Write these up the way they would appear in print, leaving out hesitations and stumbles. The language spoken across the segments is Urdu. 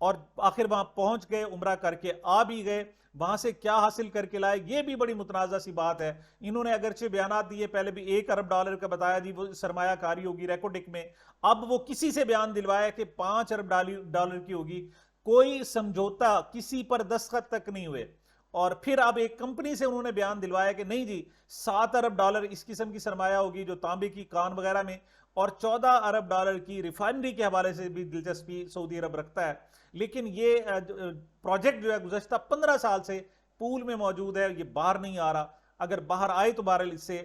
اور آخر وہاں پہنچ گئے، عمرہ کر کے آ بھی گئے، وہاں سے کیا حاصل کر کے لائے یہ بھی بڑی متنازع سی بات ہے۔ انہوں نے اگرچہ بیانات دیے، پہلے بھی $1 ارب کا بتایا جی وہ سرمایہ کاری ہوگی ریکوٹک میں، اب وہ کسی سے بیان دلوایا کہ $5 ارب کی ہوگی، کوئی سمجھوتا کسی پر دستخط تک نہیں ہوئے، اور پھر اب ایک کمپنی سے انہوں نے بیان دلوایا کہ نہیں جی $7 ارب اس قسم کی سرمایہ ہوگی جو تانبے کی کان وغیرہ میں، اور $14 ارب کی ریفائنری کے حوالے سے بھی دلچسپی سعودی عرب رکھتا ہے۔ لیکن یہ پروجیکٹ جو ہے گزشتہ 15 سال سے پول میں موجود ہے، یہ باہر نہیں آ رہا، اگر باہر آئے تو بہرحال اس سے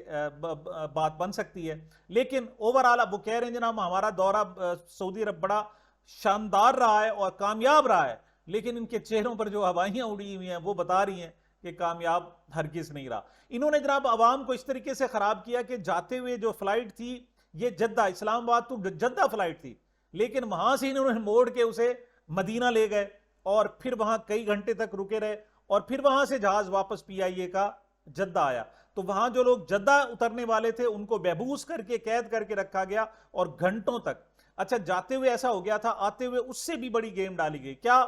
بات بن سکتی ہے۔ لیکن اوورآل اب وہ کہہ رہے ہیں جناب ہمارا دورہ سعودی عرب بڑا شاندار رہا ہے اور کامیاب رہا ہے، لیکن ان کے چہروں پر جو ہوائیاں اڑی ہوئی ہیں وہ بتا رہی ہیں کہ کامیاب ہرگز نہیں رہا۔ انہوں نے جناب عوام کو اس طریقے سے خراب کیا کہ جاتے ہوئے جو فلائٹ تھی یہ جدہ اسلام آباد تو جدہ فلائٹ تھی، لیکن وہاں سے انہوں نے موڑ کے اسے مدینہ لے گئے اور پھر وہاں کئی گھنٹے تک رکے رہے، اور پھر وہاں سے جہاز واپس PIA کا جدہ آیا، تو وہاں جو لوگ جدہ اترنے والے تھے ان کو بیبوس کر کے قید کر کے رکھا گیا اور گھنٹوں تک۔ اچھا جاتے ہوئے ایسا ہو گیا تھا، آتے ہوئے اس سے بھی بڑی گیم ڈالی گئی، کیا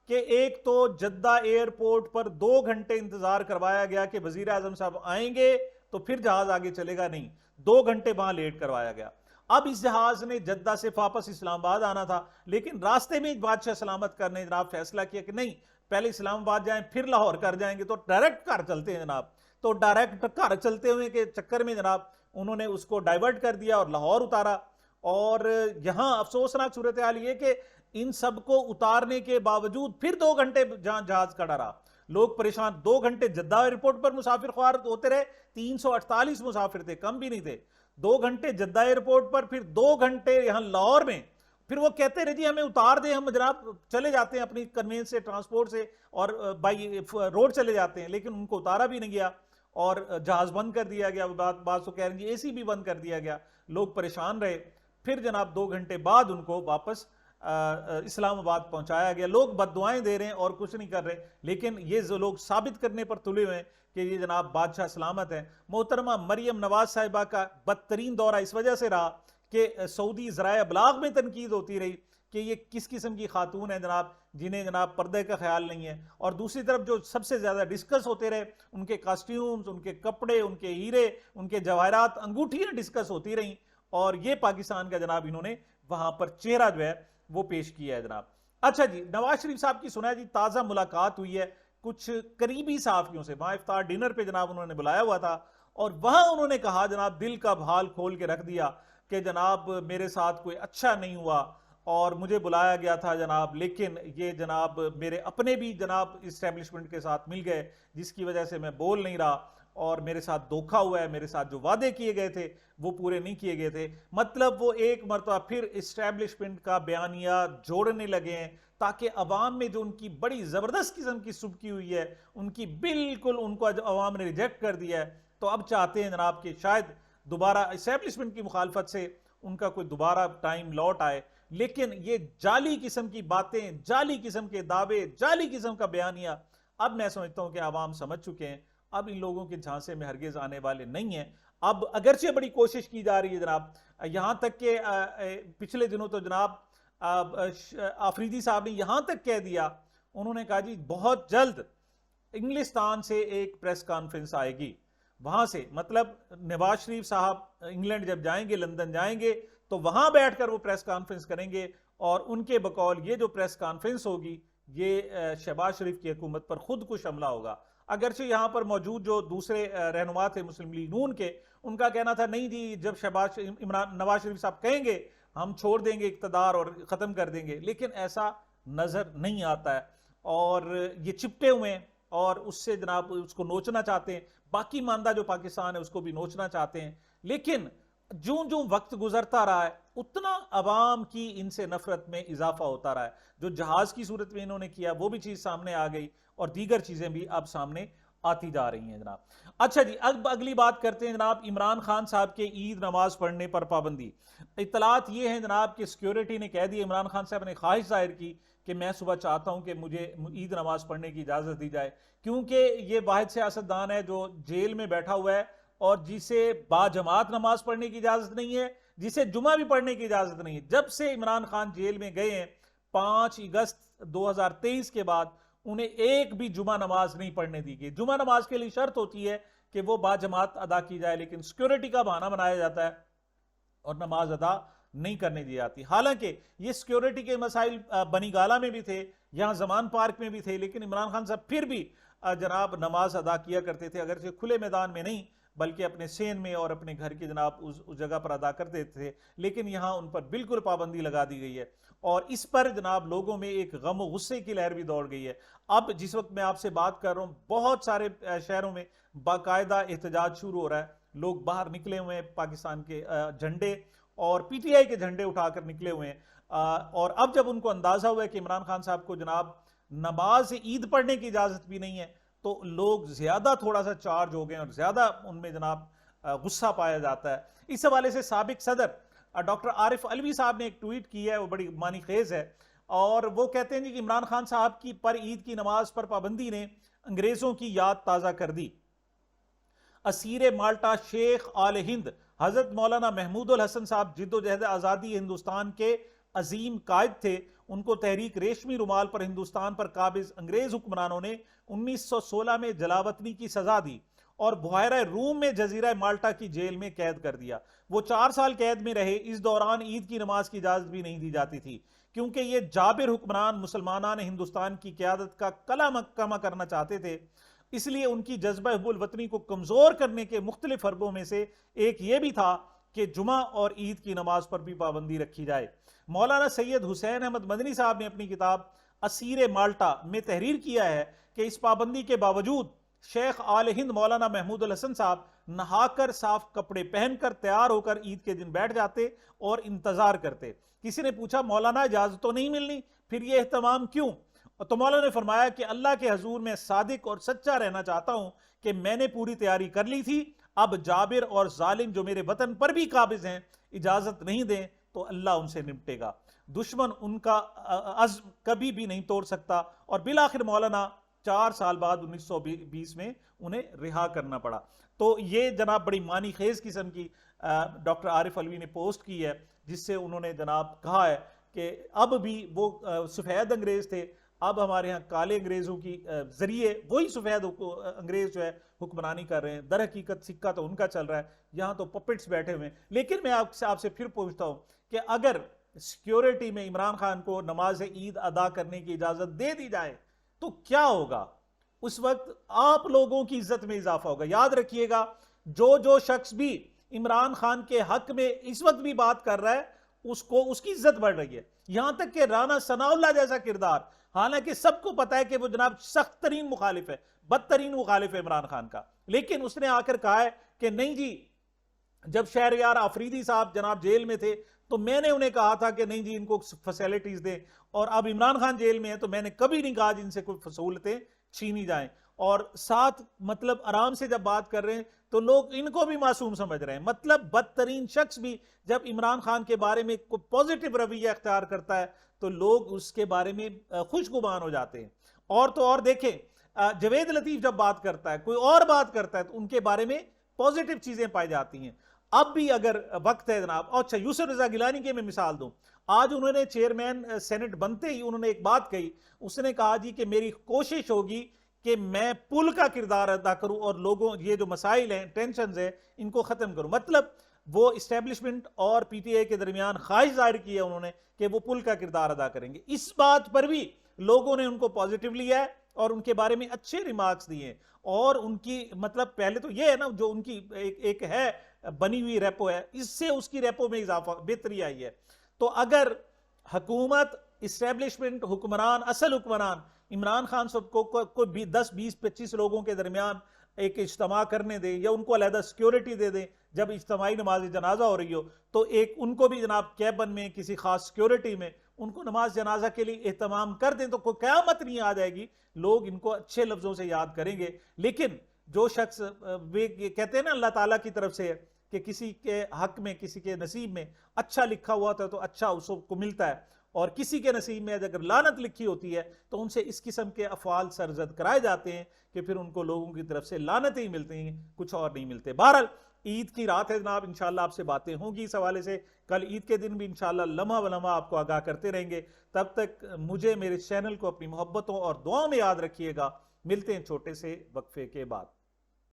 کہ ایک تو جدہ ایئرپورٹ پر 2 گھنٹے انتظار کروایا گیا کہ وزیر اعظم صاحب آئیں گے تو پھر جہاز آگے چلے گا، نہیں 2 گھنٹے وہاں لیٹ کروایا گیا۔ اب اس جہاز نے جدہ سے واپس اسلام آباد آنا تھا، لیکن راستے میں بادشاہ سلامت کر نے جناب فیصلہ کیا کہ نہیں پہلے اسلام آباد جائیں پھر لاہور کر جائیں گے، تو ڈائریکٹ گھر چلتے ہیں جناب، تو ڈائریکٹ گھر چلتے ہوئے کے چکر میں جناب انہوں نے اس کو ڈائیورٹ کر دیا اور لاہور اتارا۔ اور یہاں افسوسناک صورتحال یہ کہ ان سب کو اتارنے کے باوجود پھر 2 گھنٹے جہاں جہاز کھڑا رہا، لوگ پریشان، 2 گھنٹے جدہ ایئرپورٹ پر مسافر خوار ہوتے رہے، 348 مسافر تھے، کم بھی نہیں تھے، 2 گھنٹے جدہ ایئرپورٹ پر، پھر 2 گھنٹے یہاں لاہور میں، پھر وہ کہتے رہے جی ہمیں اتار دیں، ہم جناب چلے جاتے ہیں اپنی کنوینس سے، ٹرانسپورٹ سے، اور بائی روڈ چلے جاتے ہیں، لیکن ان کو اتارا بھی نہیں گیا اور جہاز بند کر دیا گیا۔ بعض تو کہہ رہے ہیں جی AC بھی بند کر دیا گیا، لوگ پریشان رہے۔ پھر جناب 2 گھنٹے بعد ان کو واپس اسلام آباد پہنچایا گیا۔ لوگ بد دعائیں دے رہے ہیں اور کچھ نہیں کر رہے، لیکن یہ جو لوگ ثابت کرنے پر تلے ہوئے ہیں کہ یہ جناب بادشاہ سلامت ہیں۔ محترمہ مریم نواز صاحبہ کا بدترین دورہ اس وجہ سے رہا کہ سعودی ذرائع ابلاغ میں تنقید ہوتی رہی کہ یہ کس قسم کی خاتون ہیں جناب جنہیں جناب پردے کا خیال نہیں ہے، اور دوسری طرف جو سب سے زیادہ ڈسکس ہوتے رہے ان کے کاسٹیومز، ان کے کپڑے، ان کے ہیرے، ان کے جواہرات، انگوٹھیاں ڈسکس ہوتی رہیں، اور یہ پاکستان کا جناب انہوں نے وہاں پر چہرہ جو ہے وہ پیش کیا ہے جناب۔ اچھا جی نواز شریف صاحب کی سنا ہے جی تازہ ملاقات ہوئی ہے کچھ قریبی صحافیوں سے، وہاں افطار ڈنر پہ جناب انہوں نے بلایا ہوا تھا، اور وہاں انہوں نے کہا جناب دل کا حال کھول کے رکھ دیا کہ جناب میرے ساتھ کوئی اچھا نہیں ہوا، اور مجھے بلایا گیا تھا جناب، لیکن یہ جناب میرے اپنے بھی جناب اسٹیبلشمنٹ کے ساتھ مل گئے جس کی وجہ سے میں بول نہیں رہا، اور میرے ساتھ دھوکہ ہوا ہے، میرے ساتھ جو وعدے کیے گئے تھے وہ پورے نہیں کیے گئے تھے۔ مطلب وہ ایک مرتبہ پھر اسٹیبلشمنٹ کا بیانیہ جوڑنے لگے ہیں تاکہ عوام میں جو ان کی بڑی زبردست قسم کی سبکی ہوئی ہے ان کی بالکل ان کو عوام نے ریجیکٹ کر دیا ہے، تو اب چاہتے ہیں جناب کہ شاید دوبارہ اسٹیبلشمنٹ کی مخالفت سے ان کا کوئی دوبارہ ٹائم لوٹ آئے۔ لیکن یہ جعلی قسم کی باتیں، جعلی قسم کے دعوے، جعلی قسم کا بیانیہ اب میں سمجھتا ہوں کہ عوام سمجھ چکے ہیں، اب ان لوگوں کے جھانسے میں ہرگز آنے والے نہیں ہیں۔ اب اگرچہ بڑی کوشش کی جا رہی ہے جناب، یہاں تک کہ پچھلے دنوں تو جناب آفریدی صاحب نے یہاں تک کہہ دیا، انہوں نے کہا جی بہت جلد انگلستان سے ایک پریس کانفرنس آئے گی، وہاں سے مطلب نواز شریف صاحب انگلینڈ جب جائیں گے، لندن جائیں گے تو وہاں بیٹھ کر وہ پریس کانفرنس کریں گے، اور ان کے بقول یہ جو پریس کانفرنس ہوگی یہ شہباز شریف کی حکومت پر خود کش حملہ ہوگا۔ اگرچہ یہاں پر موجود جو دوسرے رہنما تھے مسلم لیگ نون کے، ان کا کہنا تھا نہیں جی جب نواز شریف صاحب کہیں گے ہم چھوڑ دیں گے اقتدار اور ختم کر دیں گے، لیکن ایسا نظر نہیں آتا ہے، اور یہ چپٹے ہوئے ہیں اور اس سے جناب اس کو نوچنا چاہتے ہیں، باقی ماندہ جو پاکستان ہے اس کو بھی نوچنا چاہتے ہیں، لیکن جوں جوں وقت گزرتا رہا ہے اتنا عوام کی ان سے نفرت میں اضافہ ہوتا رہا ہے۔ جو جہاز کی صورت میں انہوں نے کیا وہ بھی چیز سامنے آ گئی، اور دیگر چیزیں بھی اب سامنے آتی جا رہی ہیں جناب۔ اچھا جی اب اگلی بات کرتے ہیں جناب عمران خان صاحب کے عید نماز پڑھنے پر پابندی۔ اطلاعات یہ ہیں جناب کہ سیکیورٹی نے کہہ دی، عمران خان صاحب نے خواہش ظاہر کی کہ میں صبح چاہتا ہوں کہ مجھے عید نماز پڑھنے کی اجازت دی جائے، کیونکہ یہ واحد سیاستدان ہے جو جیل میں بیٹھا ہوا ہے اور جسے با جماعت نماز پڑھنے کی اجازت نہیں ہے، جسے جمعہ بھی پڑھنے کی اجازت نہیں ہے۔ جب سے عمران خان جیل میں گئے ہیں 5 اگست 2023 کے بعد انہیں ایک بھی جمعہ نماز نہیں پڑھنے دی گئی. جمعہ نماز کے لیے شرط ہوتی ہے کہ وہ باجماعت ادا کی جائے، لیکن سیکیورٹی کا بہانہ بنایا جاتا ہے اور نماز ادا نہیں کرنے دی جاتی. حالانکہ یہ سیکیورٹی کے مسائل بنی گالہ میں بھی تھے، یہاں زمان پارک میں بھی تھے، لیکن عمران خان صاحب پھر بھی جناب نماز ادا کیا کرتے تھے، اگرچہ کھلے میدان میں نہیں بلکہ اپنے سین میں اور اپنے گھر کی جناب اس جگہ پر ادا کرتے تھے. لیکن یہاں ان پر بالکل پابندی لگا دی گئی ہے، اور اس پر جناب لوگوں میں ایک غم و غصے کی لہر بھی دوڑ گئی ہے. اب جس وقت میں آپ سے بات کر رہا ہوں بہت سارے شہروں میں باقاعدہ احتجاج شروع ہو رہا ہے. لوگ باہر نکلے ہوئے ہیں، پاکستان کے جھنڈے اور پی ٹی آئی کے جھنڈے اٹھا کر نکلے ہوئے ہیں. اور اب جب ان کو اندازہ ہوا ہے کہ عمران خان صاحب کو جناب نماز عید پڑھنے کی اجازت بھی نہیں ہے، تو لوگ زیادہ تھوڑا سا چارج ہو گئے اور زیادہ ان میں جناب غصہ پایا جاتا ہے. اس حوالے سے سابق صدر ڈاکٹر عارف علوی صاحب نے ایک ٹویٹ کی ہے، وہ بڑی معنی خیز ہے، اور وہ کہتے ہیں کہ عمران خان صاحب کی پر عید کی نماز پر پابندی نے انگریزوں کی یاد تازہ کر دی. اسیر مالٹا شیخ آل ہند حضرت مولانا محمود الحسن صاحب جد و جہد آزادی ہندوستان کے عظیم قائد تھے. ان کو تحریک ریشمی رومال پر ہندوستان پر قابض انگریز حکمرانوں نے 1916 میں جلاوطنی کی سزا دی اور بحیرہ روم میں جزیرہ مالٹا کی جیل میں قید کر دیا. وہ 4 سال قید میں رہے. اس دوران عید کی نماز کی اجازت بھی نہیں دی جاتی تھی، کیونکہ یہ جابر حکمران مسلمانان ہندوستان کی قیادت کا کلا مکمہ کرنا چاہتے تھے. اس لیے ان کی جذبہ حب الوطنی کو کمزور کرنے کے مختلف حربوں میں سے ایک یہ بھی تھا کہ جمعہ اور عید کی نماز پر بھی پابندی رکھی جائے. مولانا سید حسین احمد مدنی صاحب نے اپنی کتاب اسیر مالٹا میں تحریر کیا ہے کہ اس پابندی کے باوجود شیخ آل ہند مولانا محمود الحسن صاحب نہا کر صاف کپڑے پہن کر تیار ہو کر عید کے دن بیٹھ جاتے اور انتظار کرتے. کسی نے پوچھا مولانا اجازت تو نہیں ملنی، پھر یہ اہتمام کیوں؟ تو مولانا نے فرمایا کہ اللہ کے حضور میں صادق اور سچا رہنا چاہتا ہوں کہ میں نے پوری تیاری کر لی تھی. اب جابر اور ظالم جو میرے وطن پر بھی قابض ہیں اجازت نہیں دیں تو اللہ ان سے نمٹے گا. دشمن ان کا عزم کبھی بھی نہیں توڑ سکتا. اور بالآخر مولانا 4 سال بعد 1920 میں انہیں رہا کرنا پڑا. تو یہ جناب بڑی معنی خیز قسم کی ڈاکٹر عارف علوی نے پوسٹ کی ہے، جس سے انہوں نے جناب کہا ہے کہ اب بھی وہ سفید انگریز تھے، اب ہمارے ہاں کالے انگریزوں کی ذریعے وہی سفید انگریز جو ہے حکمرانی کر رہے ہیں. در حقیقت سکہ تو ان کا چل رہا ہے، یہاں تو پپٹس بیٹھے ہوئے ہیں. لیکن میں آپ سے پھر پوچھتا ہوں کہ اگر سیکیورٹی میں عمران خان کو نماز عید ادا کرنے کی اجازت دے دی جائے تو کیا ہوگا؟ اس وقت آپ لوگوں کی عزت میں اضافہ ہوگا. یاد رکھیے گا، جو شخص بھی عمران خان کے حق میں اس وقت بھی بات کر رہا ہے اس کی عزت بڑھ رہی ہے. یہاں تک کہ رانا ثناء اللہ جیسا کردار، حالانکہ سب کو پتا ہے کہ وہ جناب سخت ترین مخالف ہے، بدترین مخالف ہے عمران خان کا، لیکن اس نے آ کر کہا ہے کہ نہیں جی، جب شہریار آفریدی صاحب جناب جیل میں تھے تو میں نے انہیں کہا تھا کہ نہیں جی ان کو فیسیلیٹیز دیں، اور اب عمران خان جیل میں ہے تو میں نے کبھی نہیں کہا جن سے کوئی سہولتیں چھینی جائیں. اور ساتھ مطلب آرام سے جب بات کر رہے ہیں تو لوگ ان کو بھی معصوم سمجھ رہے ہیں. مطلب بدترین شخص بھی جب عمران خان کے بارے میں کوئی پوزیٹیو رویہ اختیار کرتا ہے تو لوگ اس کے بارے میں خوش گمان ہو جاتے ہیں. اور تو اور دیکھیں، جوید لطیف جب بات کرتا ہے، کوئی اور بات کرتا ہے تو ان کے بارے میں پوزیٹیو چیزیں پائی جاتی ہیں. اب بھی اگر وقت ہے جناب، اچھا یوسف رضا گیلانی کے میں مثال دوں، آج انہوں نے چیئرمین سینٹ بنتے ہی انہوں نے ایک بات کہی. اس نے کہا جی کہ میری کوشش ہوگی کہ میں پل کا کردار ادا کروں اور لوگوں یہ جو مسائل ہیں، ٹینشنز ہیں، ان کو ختم کروں. مطلب وہ اسٹیبلشمنٹ اور پی ٹی آئی کے درمیان خواہش ظاہر کی ہے انہوں نے کہ وہ پل کا کردار ادا کریں گے. اس بات پر بھی لوگوں نے ان کو پازیٹیو لیا ہے اور ان کے بارے میں اچھے ریمارکس دیے ہیں. اور ان کی مطلب پہلے تو یہ ہے نا، جو ان کی ایک ہے بنی ہوئی ریپو ہے، اس سے اس کی ریپو میں اضافہ بہتری آئی ہے. تو اگر حکومت، اسٹیبلشمنٹ، حکمران، اصل حکمران عمران خان صاحب کو کوئی 10 20 25 لوگوں کے درمیان ایک اجتماع کرنے دے یا ان کو علیحدہ سیکیورٹی دے دیں جب اجتماعی نماز جنازہ ہو رہی ہو، تو ایک ان کو بھی جناب کیبن میں کسی خاص سیکیورٹی میں ان کو نماز جنازہ کے لیے اہتمام کر دیں تو کوئی قیامت نہیں آ جائے گی. لوگ ان کو اچھے لفظوں سے یاد کریں گے. لیکن جو شخص کہتے ہیں نا اللہ تعالیٰ کی طرف سے کہ کسی کے حق میں، کسی کے نصیب میں اچھا لکھا ہوا تھا تو اچھا اس کو ملتا ہے، اور کسی کے نصیب میں اگر لعنت لکھی ہوتی ہے تو ان سے اس قسم کے افعال سرزد کرائے جاتے ہیں کہ پھر ان کو لوگوں کی طرف سے لعنتیں ہی ملتی ہیں، کچھ اور نہیں ملتے۔ بہرحال عید کی رات ہے جناب، انشاءاللہ آپ سے باتیں ہوں گی اس حوالے سے، کل عید کے دن بھی انشاءاللہ لمحہ بلمحہ آپ کو آگاہ کرتے رہیں گے۔ تب تک مجھے، میرے چینل کو اپنی محبتوں اور دعاؤں میں یاد رکھیے گا۔ ملتے ہیں چھوٹے سے وقفے کے بعد۔